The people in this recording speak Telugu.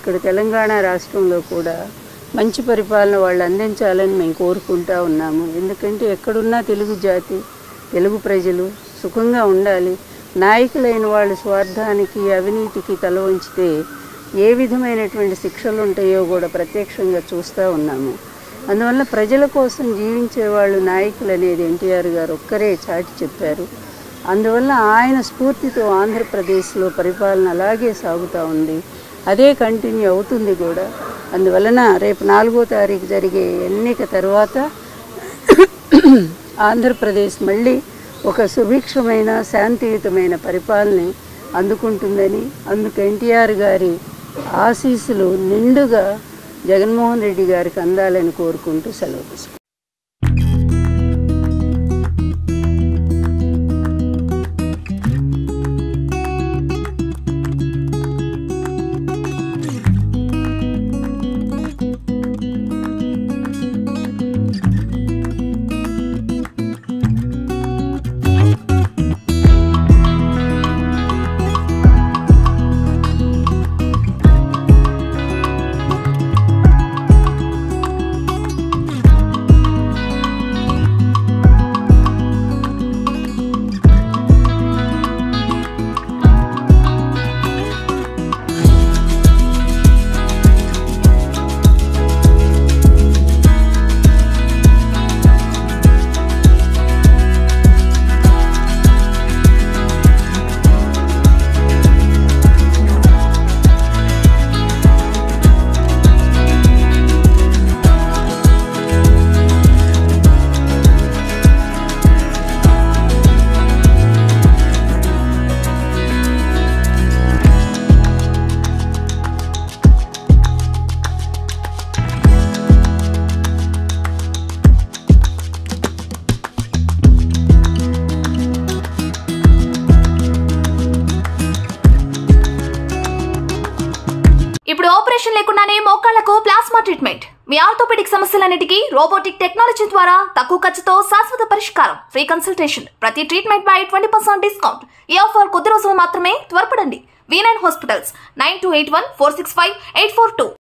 ఇక్కడ తెలంగాణ రాష్ట్రంలో కూడా మంచి పరిపాలన వాళ్ళు అందించాలని మేము కోరుకుంటా ఉన్నాము. ఎందుకంటే ఎక్కడున్నా తెలుగు జాతి, తెలుగు ప్రజలు సుఖంగా ఉండాలి. నాయకులైన వాళ్ళు స్వార్థానికి, అవినీతికి తల వంచితే ఏ విధమైనటువంటి శిక్షలు ఉంటాయో కూడా ప్రత్యక్షంగా చూస్తూ ఉన్నాము. అందువల్ల ప్రజల కోసం జీవించే వాళ్ళు నాయకులు అనేది ఎన్టీఆర్ గారు ఒక్కరే చాటి చెప్పారు. అందువల్ల ఆయన స్ఫూర్తితో ఆంధ్రప్రదేశ్లో పరిపాలన అలాగే సాగుతూ ఉంది, అదే కంటిన్యూ అవుతుంది కూడా. అందువలన రేపు 4వ తారీఖు జరిగే ఎన్నిక తర్వాత ఆంధ్రప్రదేశ్ మళ్ళీ ఒక సుభిక్షమైన శాంతియుతమైన పరిపాలన అందుకుంటుందని, అందుకు ఎన్టీఆర్ గారి ఆశీస్సులు నిండుగా జగన్మోహన్ రెడ్డి గారికి అందాలని కోరుకుంటూ సెలవు తీసుకుంటాను. ఇప్పుడు ఆపరేషన్ లేకుండానే మోకాళ్లకు ప్లాస్మా ట్రీట్మెంట్. మీ ఆర్థోపెడిక్ సమస్యలన్నిటికీ రోబోటిక్ టెక్నాలజీ ద్వారా తక్కువ ఖర్చుతో శాశ్వత పరిష్కారం. Free consultation. ప్రతి ట్రీట్మెంట్ పై 20% డిస్కౌంట్. ఈ ఆఫర్ కొద్ది రోజులు మాత్రమే. త్వరపడండి. V9 hospitals 9281465842.